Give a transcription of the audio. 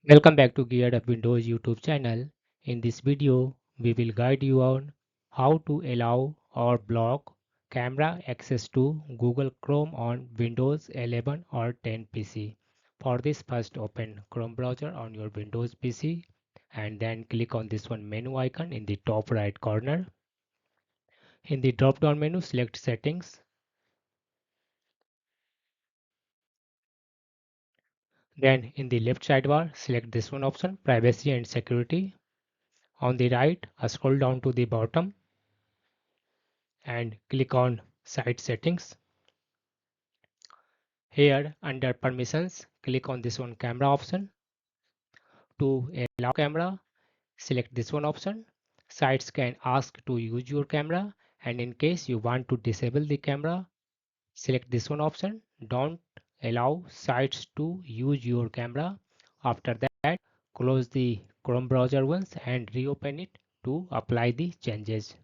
Welcome back to Geared Up Windows YouTube channel. In this video, we will guide you on how to allow or block camera access to Google Chrome on Windows 11 or 10 PC. For this, first open Chrome browser on your Windows PC and then click on this one menu icon in the top right corner. In the drop down menu, select Settings. Then in the left sidebar, select this one option, Privacy and Security. On the right, scroll down to the bottom and click on Site Settings. Here under Permissions, click on this one Camera option. To allow camera, select this one option. Sites can ask to use your camera, and in case you want to disable the camera, select this one option. Don't allow sites to use your camera. After that, close the Chrome browser once and reopen it to apply the changes.